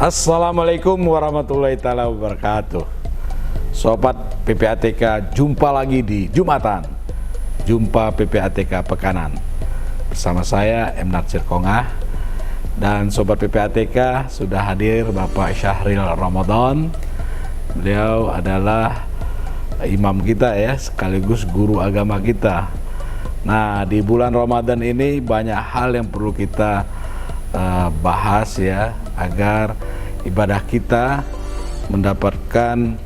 Assalamualaikum warahmatullahi taala wabarakatuh. Sobat PPATK, jumpa lagi di Jumatan. Jumpa PPATK Pekanan. Bersama saya M. Natsir Kongah. Dan Sobat PPATK sudah hadir Bapak Syahril Ramadan. Beliau adalah imam kita ya, sekaligus guru agama kita. Nah, di bulan Ramadan ini banyak hal yang perlu kita bahas ya, agar ibadah kita mendapatkan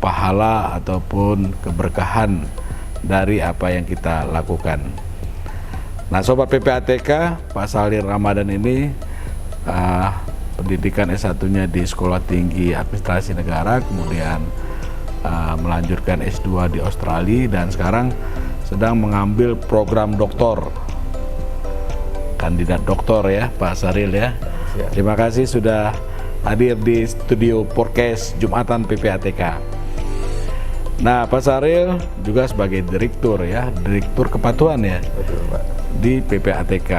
pahala ataupun keberkahan dari apa yang kita lakukan. Nah, Sobat PPATK, Pak Syahril Ramadan ini pendidikan S1-nya di Sekolah Tinggi Administrasi Negara, kemudian melanjutkan S2 di Australia, dan sekarang sedang mengambil program doktor, kandidat doktor ya Pak Syahril ya. Ya. Terima kasih sudah hadir di studio podcast Jumatan PPATK. Nah, Pak Syahril juga sebagai direktur ya, direktur kepatuhan ya. Betul, Pak. Di PPATK.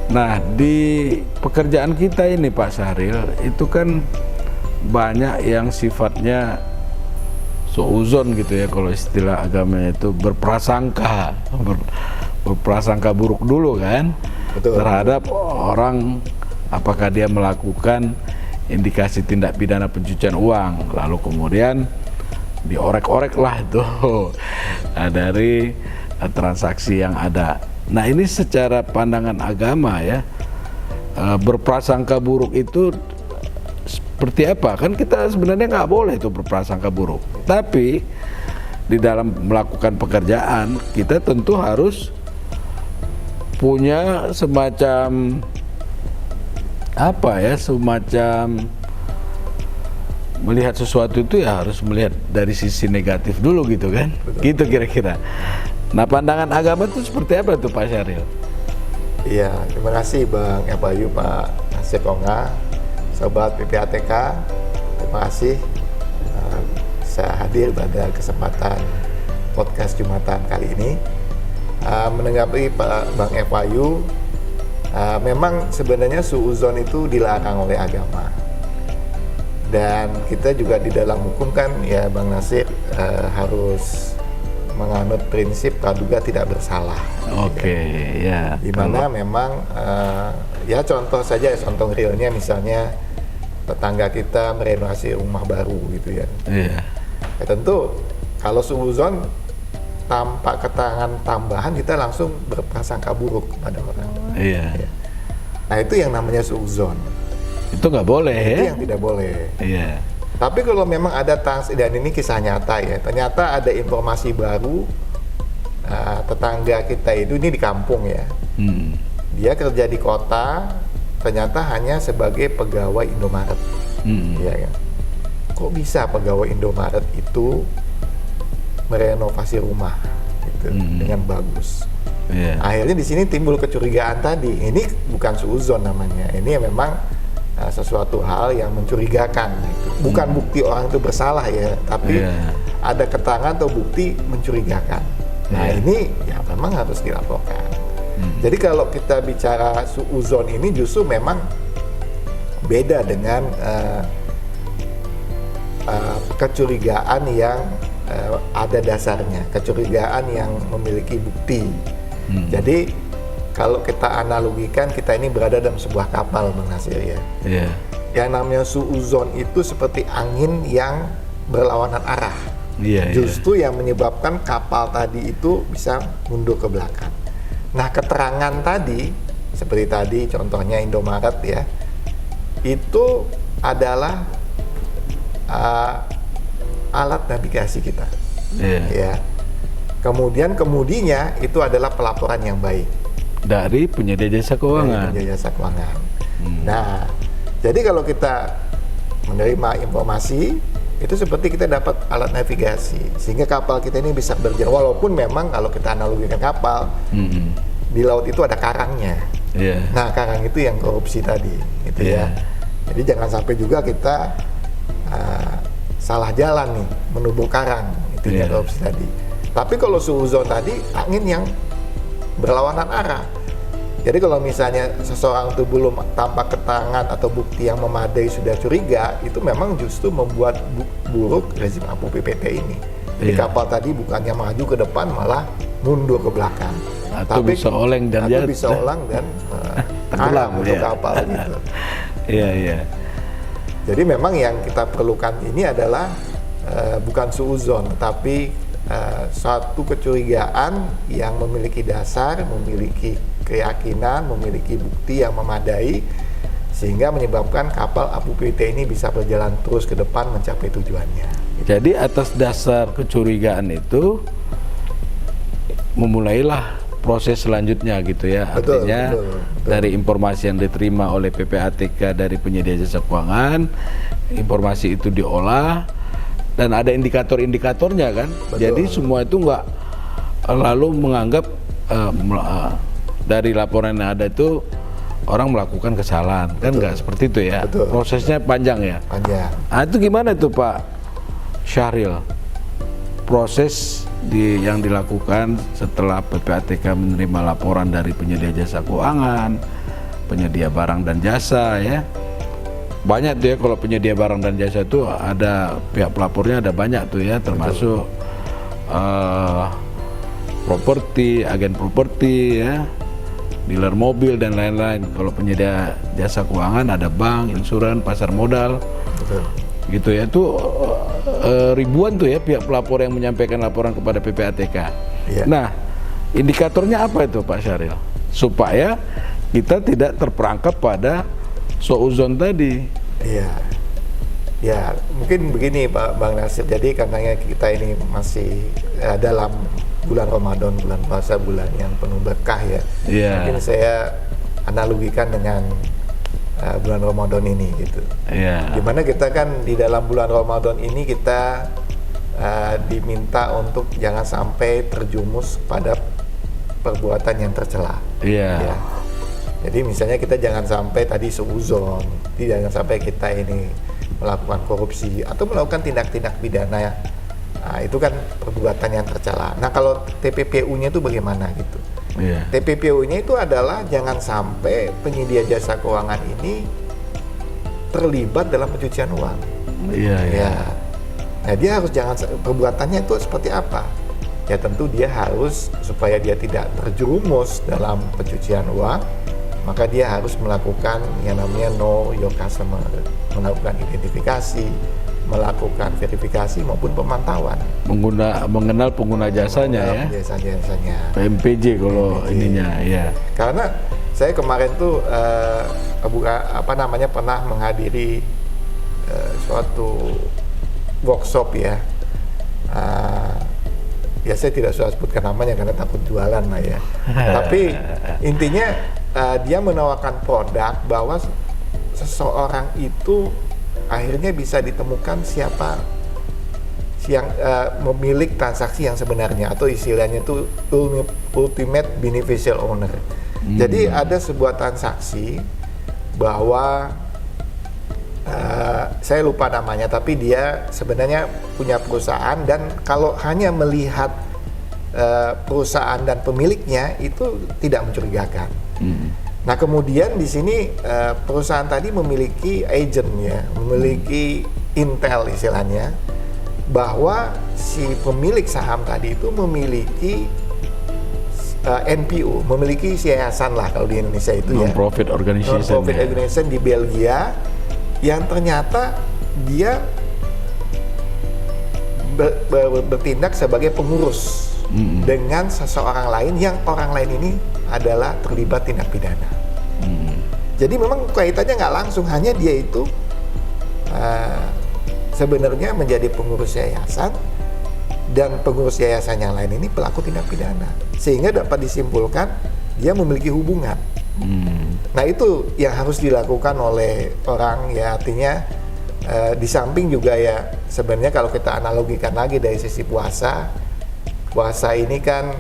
Nah, di pekerjaan kita ini Pak Syahril itu kan banyak yang sifatnya suuzon gitu ya, kalau istilah agama itu berprasangka, berprasangka buruk dulu kan. Betul. Terhadap orang, apakah dia melakukan indikasi tindak pidana pencucian uang, lalu kemudian diorek-orek lah itu dari transaksi yang ada. Nah, ini secara pandangan agama ya, berprasangka buruk itu seperti apa? Kan kita sebenarnya nggak boleh itu berprasangka buruk, tapi di dalam melakukan pekerjaan kita tentu harus punya semacam apa ya, semacam melihat sesuatu itu ya harus melihat dari sisi negatif dulu gitu kan. Betul. Gitu kira-kira. Nah, pandangan agama itu seperti apa tuh Pak Syahril? Iya, terima kasih Bang Ebayu, Pak Natsir Kongah, Sobat PPATK. Terima kasih saya hadir pada kesempatan podcast Jumatan kali ini. Menanggapi Pak Bang Ebayu, memang sebenarnya suuzon itu dilarang oleh agama. Dan kita juga di dalam hukum kan ya Bang Natsir harus menganut prinsip praduga tidak bersalah. Oke, ya. Dimana memang ya contoh saja, contoh realnya misalnya tetangga kita merenovasi rumah baru gitu ya. Iya. Ya tentu kalau suuzon tanpa keterangan tambahan kita langsung berprasangka buruk kepada orang. Iya. Ya. Nah, itu yang namanya suuzon. Itu nggak boleh Itu ya? yang tidak boleh. Iya. Tapi kalau memang ada dan ini kisah nyata ya, ternyata ada informasi baru, tetangga kita itu ini di kampung ya, dia kerja di kota, ternyata hanya sebagai pegawai Indomaret, ya kan? Kok bisa pegawai Indomaret itu merenovasi rumah gitu, dengan bagus? Iya. Akhirnya di sini timbul kecurigaan tadi, ini bukan suuzon namanya, ini memang sesuatu hal yang mencurigakan gitu. Bukan bukti orang itu bersalah ya, tapi ada keterangan atau bukti mencurigakan. Nah, ini ya memang harus dilaporkan. Jadi kalau kita bicara suuzon ini justru memang beda dengan kecurigaan yang ada dasarnya, kecurigaan yang memiliki bukti. Jadi kalau kita analogikan, kita ini berada dalam sebuah kapal, Bang Natsir ya. Iya. Yang namanya suuzon itu seperti angin yang berlawanan arah. Iya. Justru yang menyebabkan kapal tadi itu bisa mundur ke belakang. Nah, keterangan tadi, seperti tadi contohnya Indomaret ya, itu adalah alat navigasi kita. Iya. Ya. Kemudian kemudinya itu adalah pelaporan yang baik Dari penyedia jasa keuangan. dari penyedia jasa keuangan. Nah, jadi kalau kita menerima informasi itu seperti kita dapat alat navigasi sehingga kapal kita ini bisa berjalan, walaupun memang kalau kita analogikan kapal di laut itu ada karangnya. Iya. Nah, karang itu yang korupsi tadi gitu ya. Jadi jangan sampai juga kita salah jalan nih menubuh karang itu ya korupsi tadi. Tapi kalau suuzon tadi angin yang berlawanan arah. Jadi kalau misalnya seseorang itu belum tanpa keterangan atau bukti yang memadai sudah curiga, itu memang justru membuat buruk rezim APU PPT ini. Di kapal tadi bukannya maju ke depan, malah mundur ke belakang. Atau bisa oleng dan tenggelam untuk kapal gitu. Iya, iya. Jadi memang yang kita perlukan ini adalah bukan suuzon, tapi suatu kecurigaan yang memiliki dasar, memiliki keyakinan, memiliki bukti yang memadai, sehingga menyebabkan kapal APU PPT ini bisa berjalan terus ke depan mencapai tujuannya. Jadi atas dasar kecurigaan itu memulailah proses selanjutnya gitu ya. Betul, Artinya betul. dari informasi yang diterima oleh PPATK dari penyedia jasa keuangan, informasi itu diolah dan ada indikator-indikatornya kan. Betul. Jadi semua itu nggak lalu menganggap dari laporan yang ada itu orang melakukan kesalahan. Kan nggak seperti itu ya. Betul. Prosesnya panjang ya. Panjang. Nah, itu gimana itu Pak Syahril? Proses yang dilakukan setelah PPATK menerima laporan dari penyedia jasa keuangan, penyedia barang dan jasa ya. Banyak tuh ya, kalau penyedia barang dan jasa itu ada pihak pelapornya ada banyak tuh ya, termasuk properti, agen properti ya, dealer mobil dan lain-lain. Kalau penyedia jasa keuangan ada bank, insuran, pasar modal. Betul. Gitu ya, itu ribuan tuh ya pihak pelapor yang menyampaikan laporan kepada PPATK. Iya. Nah, indikatornya apa itu Pak Syahril? Supaya kita tidak terperangkap pada suuzon tadi. Iya. Ya, mungkin begini Pak Bang Nasir. Jadi karena kita ini masih dalam bulan Ramadan, bulan puasa, bulan yang penuh berkah ya. Iya. Mungkin saya analogikan dengan bulan Ramadan ini gitu. Iya. Dimana kita kan di dalam bulan Ramadan ini kita diminta untuk jangan sampai terjumus pada perbuatan yang tercela. Iya. Ya. Jadi misalnya kita jangan sampai tadi suuzon, jangan sampai kita ini melakukan korupsi atau melakukan tindak-tindak pidana. Nah, itu kan perbuatan yang tercela. Nah, kalau TPPU-nya itu bagaimana gitu? Iya. TPPU-nya itu adalah jangan sampai penyedia jasa keuangan ini terlibat dalam pencucian uang. Iya, iya. Ya. Nah, dia harus perbuatannya itu seperti apa? Ya tentu dia harus supaya dia tidak terjerumus dalam pencucian uang, maka dia harus melakukan yang namanya know your customer, melakukan identifikasi, melakukan verifikasi maupun pemantauan. Mengenal pengguna jasanya ya. Jasanya. PMPJ kalau ininya ya. Karena saya kemarin tuh pernah menghadiri suatu workshop ya. Ya saya tidak usah sebutkan namanya karena takut jualan lah ya. Tapi intinya dia menawarkan produk bahwa seseorang itu akhirnya bisa ditemukan siapa yang memiliki transaksi yang sebenarnya atau istilahnya itu ultimate beneficial owner. Jadi ada sebuah transaksi bahwa saya lupa namanya, tapi dia sebenarnya punya perusahaan dan kalau hanya melihat perusahaan dan pemiliknya itu tidak mencurigakan. Nah kemudian di sini perusahaan tadi memiliki agent ya, memiliki intel istilahnya, bahwa si pemilik saham tadi itu memiliki NPO, memiliki yayasan lah kalau di Indonesia itu ya, non-profit organization, non-profit organization di Belgia, yang ternyata dia bertindak sebagai pengurus dengan seseorang lain yang orang lain ini adalah terlibat tindak pidana. Jadi memang kaitannya nggak langsung, hanya dia itu sebenarnya menjadi pengurus yayasan dan pengurus yayasan yang lain ini pelaku tindak pidana, sehingga dapat disimpulkan dia memiliki hubungan. Nah itu yang harus dilakukan oleh orang ya, artinya di samping juga ya sebenarnya kalau kita analogikan lagi dari sisi puasa ini kan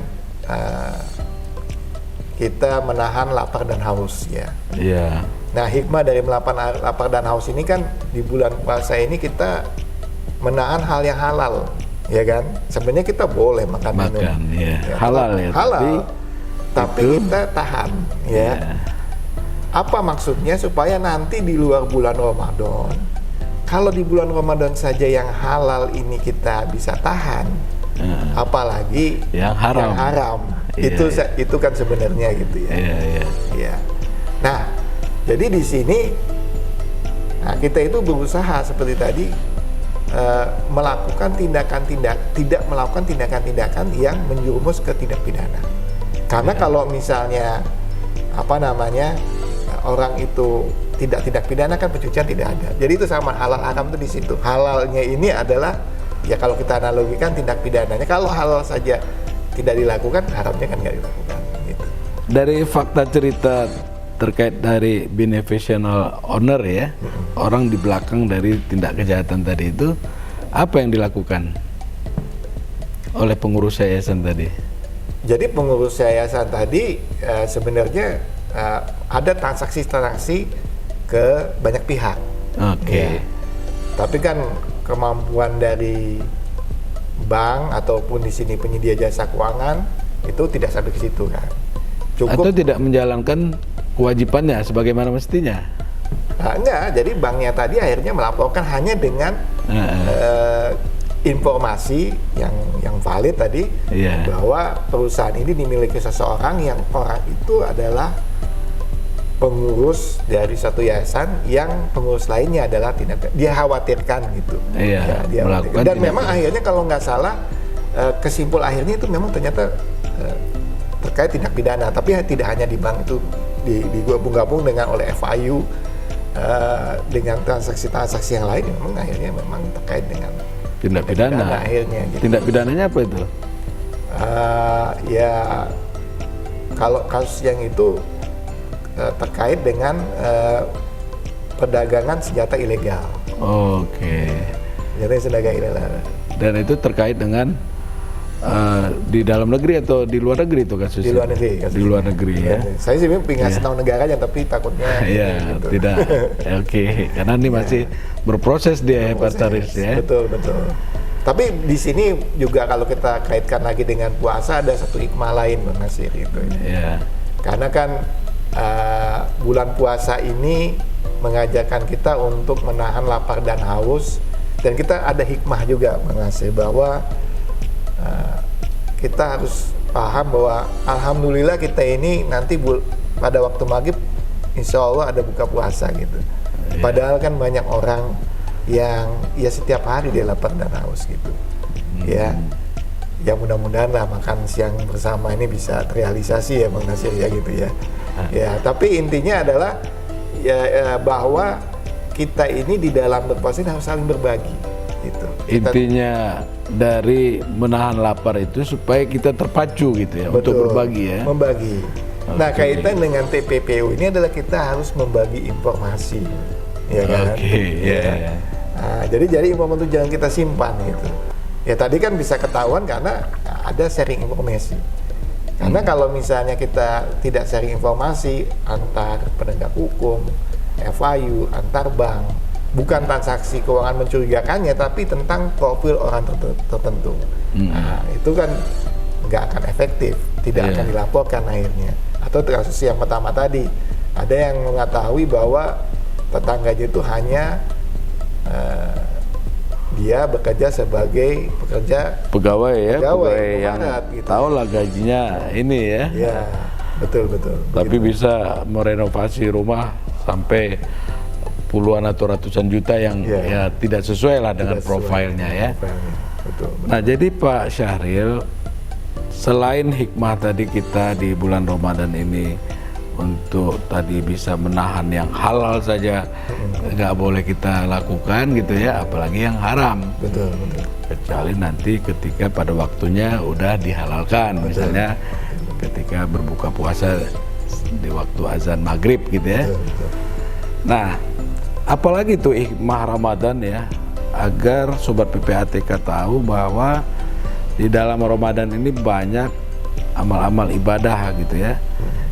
kita menahan lapar dan haus ya. Iya. Nah hikmah dari menahan lapar dan haus ini kan di bulan puasa ini kita menahan hal yang halal, ya kan? Sebenarnya kita boleh makan minum. Ya. Halal ya. Halal. tapi Itu. kita tahan, ya. Apa maksudnya? Supaya nanti di luar bulan Ramadan, kalau di bulan Ramadan saja yang halal ini kita bisa tahan, apalagi Yang haram. Iya, itu kan sebenarnya gitu ya. Iya. Ya. Nah, jadi di sini kita itu berusaha seperti tadi melakukan tidak melakukan tindakan-tindakan yang menjerumus ke tindak pidana. Karena kalau misalnya orang itu tidak tindak pidana, kan pencucian tidak ada. Jadi itu sama, halal haram itu di situ. Halalnya ini adalah ya kalau kita analogikan tindak pidananya. Kalau halal saja tidak dilakukan, haramnya kan nggak dilakukan. Gitu. Dari fakta cerita terkait dari beneficial owner ya, orang di belakang dari tindak kejahatan tadi itu, apa yang dilakukan oleh pengurus yayasan tadi? Jadi pengurus yayasan tadi sebenarnya ada transaksi-transaksi ke banyak pihak. Oke. Ya. Tapi kan kemampuan dari bank ataupun di sini penyedia jasa keuangan itu tidak sampai ke situ kan. Atau tidak menjalankan kewajibannya sebagaimana mestinya. Enggak, jadi banknya tadi akhirnya melaporkan hanya dengan informasi yang valid tadi, bahwa perusahaan ini dimiliki seseorang yang orang itu adalah pengurus dari satu yayasan yang pengurus lainnya adalah dia khawatirkan gitu. Iya, dia khawatirkan. Dan memang akhirnya kalau nggak salah kesimpulan akhirnya itu memang ternyata terkait tindak pidana, tapi tidak hanya di bank itu, digabung-gabung dengan oleh FIU dengan transaksi-transaksi yang lain, memang akhirnya memang terkait dengan tindak pidana akhirnya. Gitu. Tindak pidananya apa itu? Ya kalau kasus yang itu terkait dengan perdagangan senjata ilegal. Oke. Senjata ilegal. Dan itu terkait dengan di dalam negeri atau di luar negeri itu kasusnya? Di luar negeri. Di luar negeri ya. Saya sih pengen ngasih tahu negaranya, tapi takutnya. Iya, gitu. tidak. Oke, karena ini masih berproses dia hepataris ya. Betul. Tapi di sini juga kalau kita kaitkan lagi dengan puasa, ada satu hikmah lain Bang Nasir itu. Iya. Karena kan bulan puasa ini mengajarkan kita untuk menahan lapar dan haus, dan kita ada hikmah juga Bang Nasir, bahwa kita harus paham bahwa alhamdulillah kita ini nanti pada waktu maghrib insya Allah ada buka puasa gitu. Padahal kan banyak orang yang setiap hari dia lapar dan haus gitu. Ya mudah-mudahan lah makan siang bersama ini bisa terrealisasi ya Bang Nasir ya gitu ya. Ya, tapi intinya adalah bahwa kita ini di dalam berpuasa harus saling berbagi gitu. Intinya dari menahan lapar itu supaya kita terpacu gitu ya. Betul, untuk berbagi ya. Membagi. Nah, kaitan dengan TPPU ini adalah kita harus membagi informasi, ya kan? Ya. Nah, jadi informasi itu jangan kita simpan gitu. Ya tadi kan bisa ketahuan karena ada sharing informasi. Karena kalau misalnya kita tidak sharing informasi antar penegak hukum, FIU, antar bank, bukan transaksi keuangan mencurigakannya, tapi tentang profil orang tertentu. Nah, itu kan nggak akan efektif, tidak akan dilaporkan akhirnya. Atau kasus yang pertama tadi, ada yang mengetahui bahwa tetangganya itu hanya dia bekerja sebagai pegawai yang gitu. Tahu lah gajinya ini ya. Ya, betul. Tapi begitu. Bisa merenovasi rumah sampai puluhan atau ratusan juta yang ya tidak sesuai lah dengan profilnya ya. Betul. Nah, jadi Pak Syahril, selain hikmah tadi kita di bulan Ramadan ini untuk tadi bisa menahan yang halal saja nggak boleh kita lakukan gitu ya, apalagi yang haram. Betul. Kecuali nanti ketika pada waktunya udah dihalalkan, misalnya ketika berbuka puasa di waktu azan maghrib gitu ya. Betul. Nah, apalagi tuh hikmah Ramadan ya, agar sobat PPATK tahu bahwa di dalam Ramadan ini banyak amal-amal ibadah gitu ya,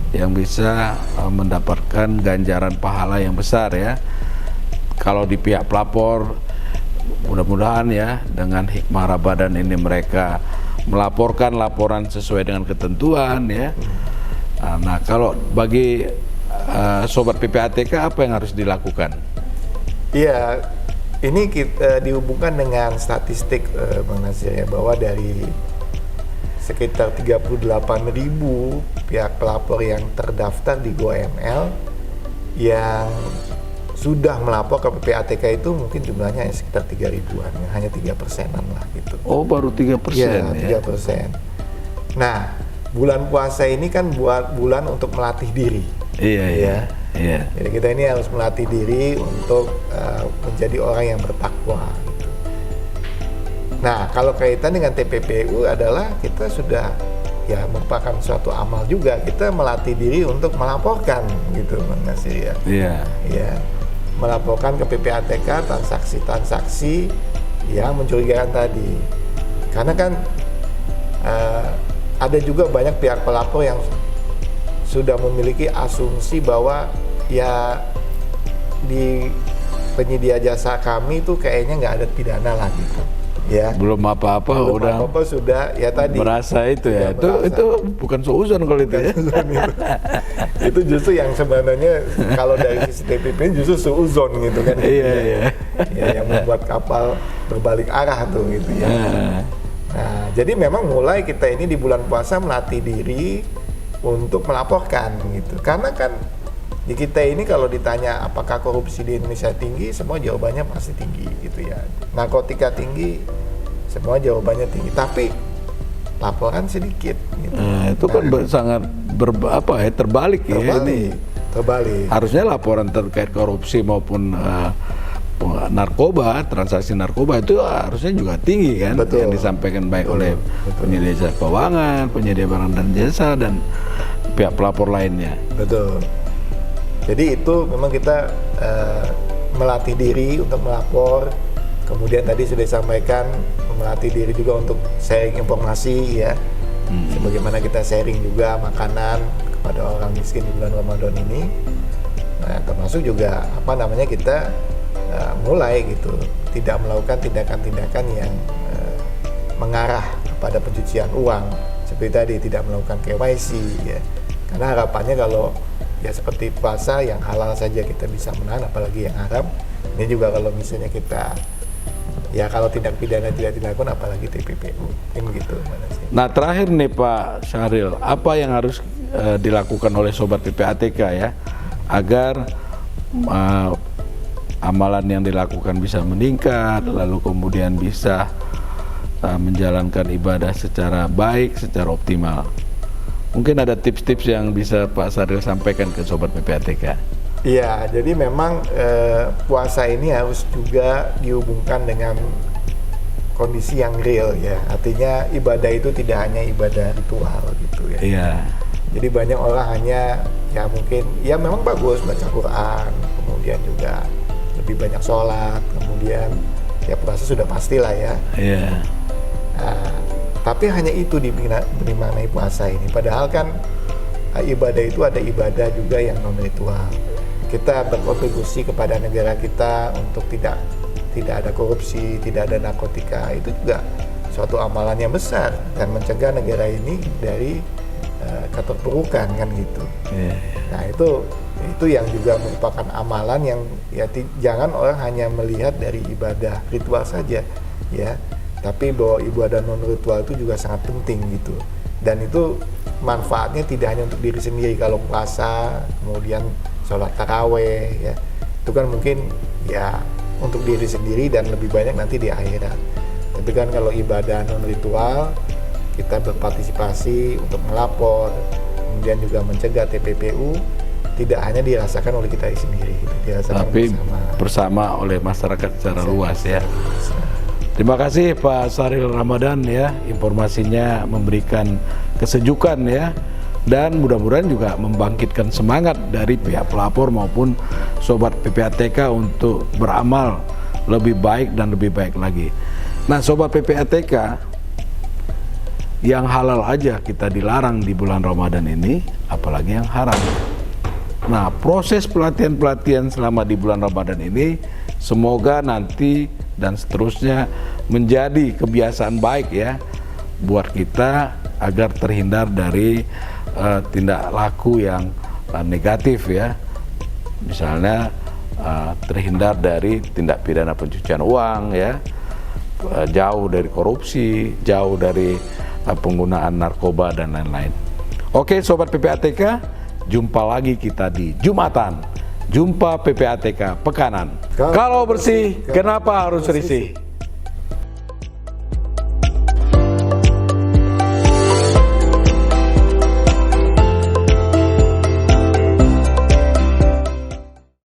yang bisa mendapatkan ganjaran pahala yang besar ya. Kalau di pihak pelapor, mudah-mudahan ya dengan hikmah Ramadan ini mereka melaporkan laporan sesuai dengan ketentuan ya. Nah, kalau bagi sobat PPATK apa yang harus dilakukan? Iya, ini kita dihubungkan dengan statistik Bang Nasir ya, bahwa dari sekitar 38.000 pihak pelapor yang terdaftar di GoML yang sudah melapor ke PPATK itu mungkin jumlahnya sekitar 3.000-an, hanya 3%-an lah gitu. Oh, baru 3% ya? 3%. Nah, bulan puasa ini kan buat bulan untuk melatih diri. Iya. Jadi kita ini harus melatih diri untuk menjadi orang yang bertakwa. Gitu. Nah, kalau kaitan dengan TPPU adalah kita sudah ya merupakan suatu amal juga, kita melatih diri untuk melaporkan gitu, Bang Nasir ya. Iya. Melaporkan ke PPATK transaksi-transaksi yang mencurigakan tadi. Karena kan ada juga banyak pihak pelapor yang sudah memiliki asumsi bahwa ya di penyedia jasa kami itu kayaknya nggak ada pidana lah gitu. Ya. Belum apa-apa udah sudah ya tadi merasa itu ya. Itu bukan seuzon kalau itu ya. Itu justru yang sebenarnya kalau dari sisi TPP justru seuzon gitu kan. Iya. Ya, yang membuat kapal berbalik arah tuh gitu ya. Nah, jadi memang mulai kita ini di bulan puasa melatih diri untuk melaporkan gitu. Karena kan di kita ini kalau ditanya apakah korupsi di Indonesia tinggi, semua jawabannya pasti tinggi gitu ya. Narkotika tinggi, semua jawabannya tinggi. Tapi laporan sedikit. Gitu. Itu kan sangat terbalik ya ini. Terbalik. Harusnya laporan terkait korupsi maupun narkoba, transaksi narkoba itu harusnya juga tinggi kan. Betul. Yang disampaikan baik oleh penyedia jasa keuangan, penyedia barang dan jasa dan pihak pelapor lainnya. Betul. Jadi itu memang kita melatih diri untuk melapor, kemudian tadi sudah disampaikan melatih diri juga untuk sharing informasi ya, sebagaimana kita sharing juga makanan kepada orang miskin di bulan Ramadan ini. Nah, termasuk juga kita mulai gitu, tidak melakukan tindakan-tindakan yang mengarah kepada pencucian uang, seperti tadi tidak melakukan KYC ya, karena harapannya kalau ya seperti puasa yang halal saja kita bisa menahan, apalagi yang haram. Ini juga kalau misalnya kita ya kalau tindak pidana tidak dilakukan, apalagi TPPU, ini gitu. Nah, terakhir nih Pak Syahril, apa yang harus dilakukan oleh sobat PPATK ya agar amalan yang dilakukan bisa meningkat, lalu kemudian bisa menjalankan ibadah secara baik, secara optimal? Mungkin ada tips-tips yang bisa Pak Syahril sampaikan ke sobat PPATK. Iya, jadi memang puasa ini harus juga dihubungkan dengan kondisi yang real ya. Artinya ibadah itu tidak hanya ibadah ritual gitu ya. Iya. Jadi banyak orang hanya ya mungkin ya memang bagus baca Quran, kemudian juga lebih banyak sholat, kemudian ya puasa sudah pastilah ya. Iya. Nah, tapi hanya itu dimaknai puasa ini. Padahal kan ibadah itu ada ibadah juga yang non ritual. Kita berkontribusi kepada negara kita untuk tidak ada korupsi, tidak ada narkotika. Itu juga suatu amalan yang besar dan mencegah negara ini dari keterpurukan kan gitu. Nah itu yang juga merupakan amalan yang ya jangan orang hanya melihat dari ibadah ritual saja ya, tapi bahwa ibadah non ritual itu juga sangat penting gitu. Dan itu manfaatnya tidak hanya untuk diri sendiri. Kalau puasa kemudian sholat taraweh ya, itu kan mungkin ya untuk diri sendiri dan lebih banyak nanti di akhirat. Tapi kan kalau ibadah non ritual, kita berpartisipasi untuk melapor, kemudian juga mencegah TPPU, tidak hanya dirasakan oleh kita sendiri, dirasakan tapi bersama oleh masyarakat secara luas ya. Terima kasih Pak Syahril Ramadan ya, informasinya memberikan kesejukan ya, dan mudah-mudahan juga membangkitkan semangat dari pihak pelapor maupun sobat PPATK untuk beramal lebih baik dan lebih baik lagi. Nah, sobat PPATK, yang halal aja kita dilarang di bulan Ramadan ini, apalagi yang haram. Nah, proses pelatihan-pelatihan selama di bulan Ramadan ini semoga nanti dan seterusnya menjadi kebiasaan baik ya buat kita agar terhindar dari tindak laku yang negatif ya. Misalnya terhindar dari tindak pidana pencucian uang ya, jauh dari korupsi, jauh dari penggunaan narkoba dan lain-lain. Oke Sobat PPATK, jumpa lagi kita di Jumatan. Jumpa PPATK Pekanan. Kalau bersih, kenapa harus risih?